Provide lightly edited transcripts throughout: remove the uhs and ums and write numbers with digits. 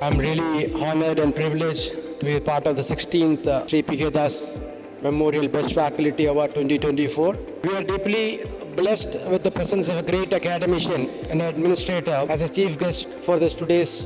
I'm really honored and privileged to be part of the 16th Sri P.K. Das Memorial Best Faculty Award 2024. We are deeply blessed with the presence of a great academician and administrator as a chief guest for this today's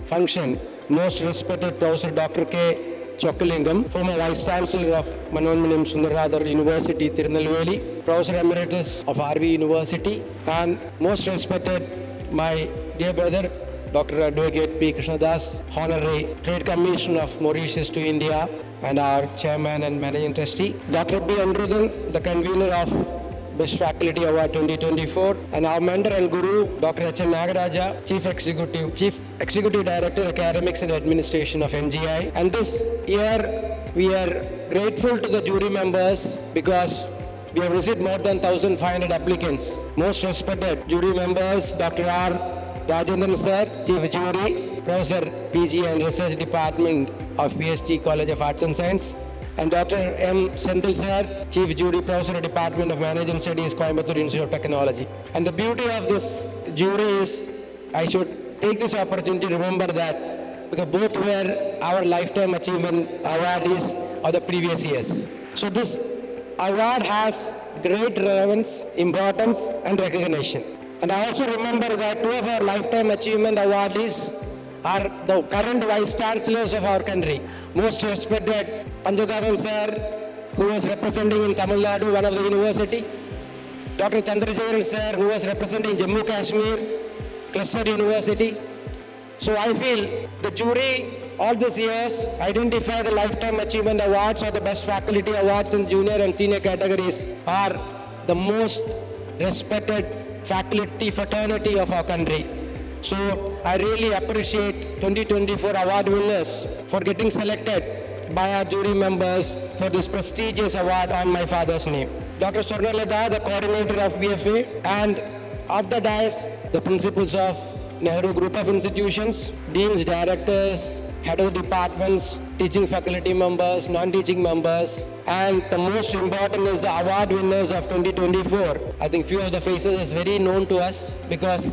function. Most respected Professor Dr. K. Chokkalingam, former Vice Chancellor of Manomaniyam Sundaradhar University, Tirunelveli, Professor Emeritus of RV University, and most respected my dear brother, Dr. Advocate P. Krishnadas, Honorary Trade Commissioner of Mauritius to India, and our Chairman and Managing Trustee, Dr. B. Anirudhan, the convener of Best Faculty Award 2024, and our mentor and guru, Dr. H. N. Nagaraja, Chief Executive Director, Academics and Administration of MGI. And this year, we are grateful to the jury members because we have received more than 1,500 applicants. Most respected jury members, Dr. R. Rajendran Sir, Chief Jury, Professor PG and Research Department of PSG College of Arts and Science, and Dr. M. Senthil Sir, Chief Jury, Professor Department of Management Studies, Coimbatore Institute of Technology. And the beauty of this jury is, I should take this opportunity to remember that because both were our lifetime achievement awardees of the previous years. So this award has great relevance, importance, and recognition. And I also remember that two of our lifetime achievement awardees are the current Vice Chancellors of our country. Most respected Panjadharan Sir, who was representing in Tamil Nadu, one of the university. Dr. Chandrasekharan Sir, who was representing Jammu Kashmir, Cluster University. So I feel the jury all these years identify the Lifetime Achievement Awards or the Best Faculty Awards in junior and senior categories are the most respected faculty fraternity of our country. So I really appreciate 2024 award winners for getting selected by our jury members for this prestigious award on my father's name. Dr. Swarnalata, the coordinator of BFA, and of the dais, the principals of Nehru Group of Institutions, deans, directors, head of departments, teaching faculty members, non-teaching members, and the most important is the award winners of 2024. I think few of the faces is very known to us because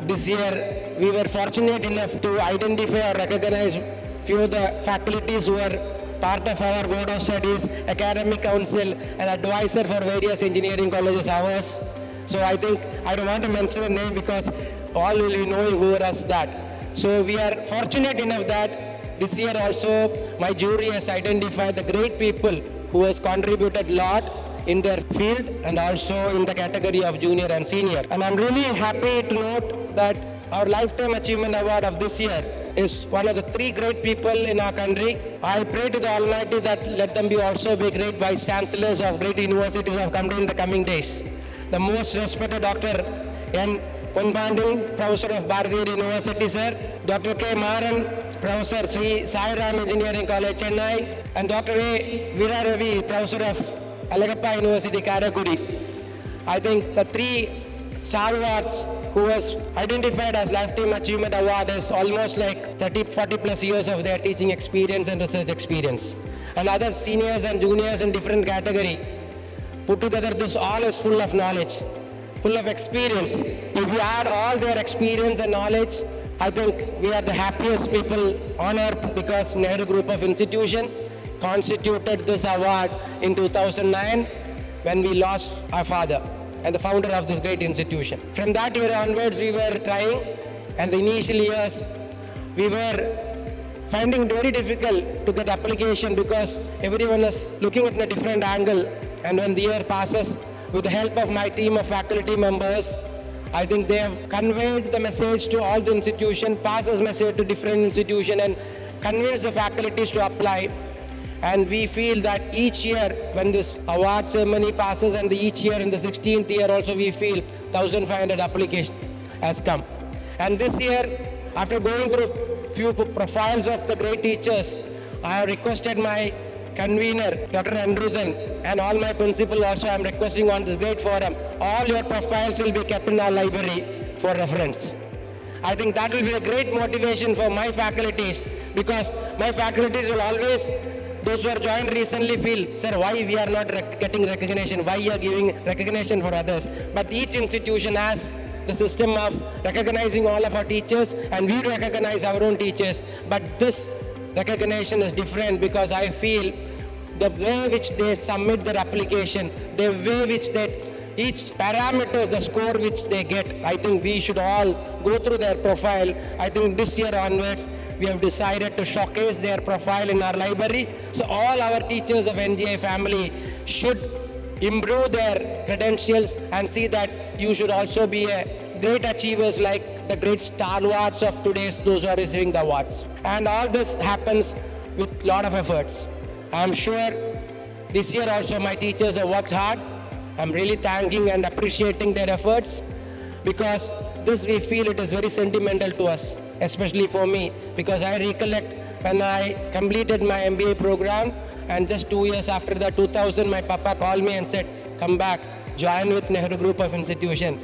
this year we were fortunate enough to identify or recognize few of the faculties who are part of our Board of Studies, Academic Council, and advisor for various engineering colleges ours. So I think I don't want to mention the name because all will be knowing who was that. So we are fortunate enough that this year also my jury has identified the great people who has contributed a lot in their field and also in the category of junior and senior. And I'm really happy to note that our Lifetime Achievement Award of this year is one of the three great people in our country. I pray to the Almighty that let them be also be great Vice Chancellors of great universities of country in the coming days. The most respected Dr. N. Ponpandun, Professor of Bharatiya University, Sir, Dr. K. Maran, Professor Sri Sai Ram Engineering College, Chennai, and Dr. A. Veera Ravi, Professor of Alagappa University, Karakudi. I think the three stalwarts who was identified as Lifetime Achievement Award is almost like 40 plus years of their teaching experience and research experience. And other seniors and juniors in different category. Put together, this all is full of knowledge, full of experience. If you add all their experience and knowledge, I think we are the happiest people on earth because Nehru Group of Institution constituted this award in 2009 when we lost our father and the founder of this great institution. From that year onwards, we were trying, and the initial years, we were finding it very difficult to get application because everyone is looking at a different angle. And when the year passes, with the help of my team of faculty members, I think they have conveyed the message to all the institutions, passed this message to different institutions, and convinced the faculties to apply. And we feel that each year when this award ceremony passes and each year in the 16th year also we feel 1,500 applications has come. And this year, after going through few profiles of the great teachers, I have requested my convener, Dr. Anirudhan, and all my principal also I am requesting on this great forum, all your profiles will be kept in our library for reference. I think that will be a great motivation for my faculties because my faculties will always, those who are joined recently feel, sir, why we are not getting recognition, why you are giving recognition for others. But each institution has the system of recognizing all of our teachers, and we recognize our own teachers. But this recognition is different because I feel the way which they submit their application, the way which each parameters, the score which they get, I think we should all go through their profile. I think this year onwards, we have decided to showcase their profile in our library. So all our teachers of NGI family should improve their credentials and see that you should also be a great achievers like the great stalwarts of today's, those who are receiving the awards. And all this happens with a lot of efforts. I'm sure this year also my teachers have worked hard. I'm really thanking and appreciating their efforts because this we feel it is very sentimental to us, especially for me, because I recollect when I completed my MBA program and just 2 years after that, 2000, my papa called me and said, come back, join with Nehru Group of Institution.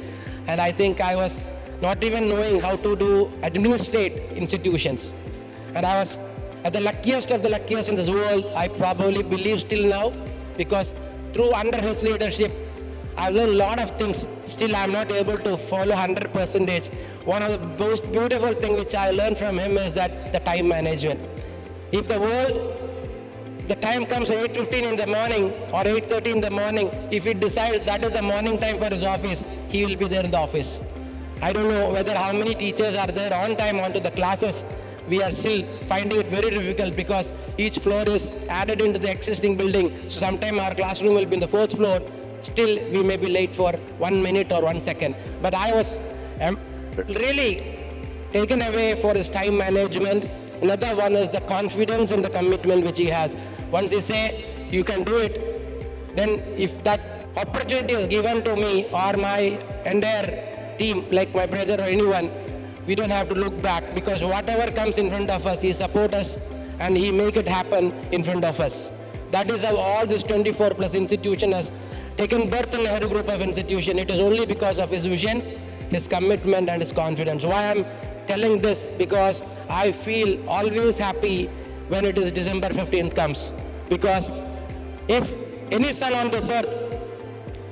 And I think I was not even knowing how to administrate institutions. And I was at the luckiest of the luckiest in this world, I probably believe still now, because under his leadership, I've learned a lot of things. Still, I'm not able to follow 100%. One of the most beautiful things which I learned from him is that the time management. If the time comes at 8:15 in the morning or 8:30 in the morning, if he decides that is the morning time for his office, he will be there in the office. I don't know whether how many teachers are there on time onto the classes. We are still finding it very difficult because each floor is added into the existing building. So sometime our classroom will be in the 4th floor. Still, we may be late for 1 minute or 1 second. But I was really taken away for his time management. Another one is the confidence and the commitment which he has. Once he say, you can do it, then if that opportunity is given to me or my entire team, like my brother or anyone, we don't have to look back because whatever comes in front of us, he supports us and he make it happen in front of us. That is how all this 24 plus institution has taken birth in Nehru Group of Institution. It is only because of his vision, his commitment and his confidence. Why I'm telling this? Because I feel always happy when it is December 15th comes. Because if any son on this earth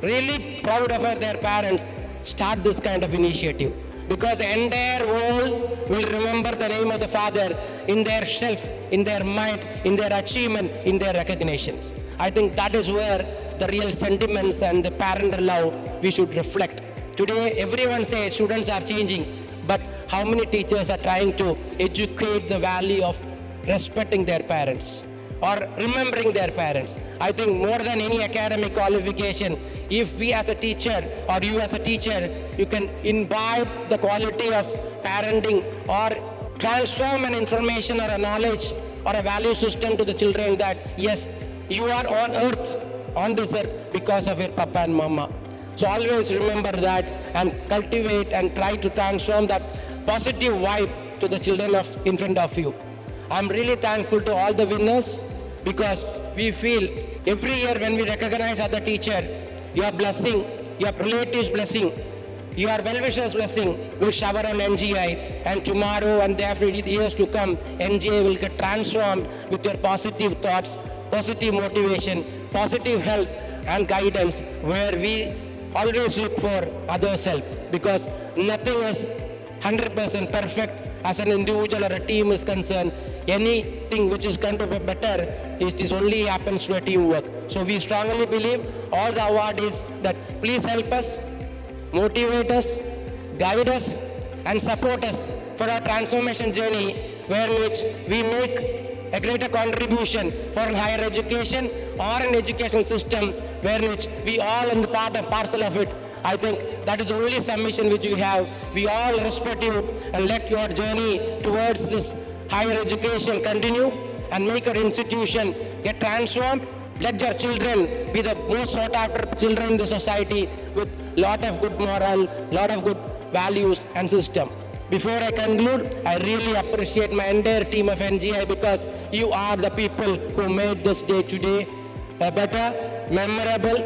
really proud of their parents, start this kind of initiative. Because the entire world will remember the name of the father in their self, in their mind, in their achievement, in their recognition. I think that is where the real sentiments and the parent love we should reflect. Today, everyone says students are changing, but how many teachers are trying to educate the value of respecting their parents or remembering their parents? I think more than any academic qualification, if we as a teacher or you as a teacher, you can imbibe the quality of parenting or transform an information or a knowledge or a value system to the children that yes, you are on this earth because of your papa and mama. So always remember that and cultivate and try to transform that positive vibe to the children in front of you. I'm really thankful to all the winners because we feel every year when we recognize other teacher, your blessing, your relatives' blessing, your well-wishers' blessing will shower on NGI, and tomorrow and after years to come, NGI will get transformed with your positive thoughts, positive motivation, positive health and guidance, where we always look for others' help because nothing is 100% perfect as an individual or a team is concerned. Anything which is going to be better, it only happens through a teamwork. So we strongly believe all the awardees that please help us, motivate us, guide us and support us for our transformation journey where which we make a greater contribution for a higher education or an education system where which we all are the part and parcel of it. I think that is the only submission which we have. We all respect you and let your journey towards this higher education continue and make our institution get transformed. Let your children be the most sought after children in the society with lot of good moral, lot of good values and system. Before I conclude, I really appreciate my entire team of NGI because you are the people who made this day today better, memorable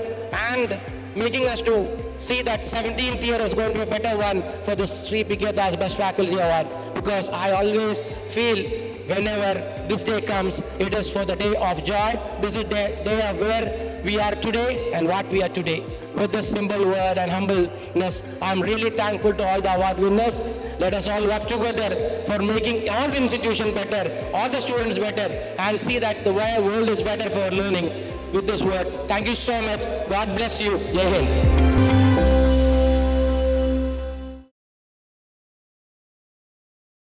and making us to see that 17th year is going to be a better one for the Sri P.K. Das Best Faculty Award because I always feel whenever this day comes, it is for the day of joy. This is the day of where we are today and what we are today. with this simple word and humbleness. I'm really thankful to all the award winners. Let us all work together for making all the institution better, all the students better, and see that the world is better for learning with these words. Thank you so much. God bless you. Jai Hind.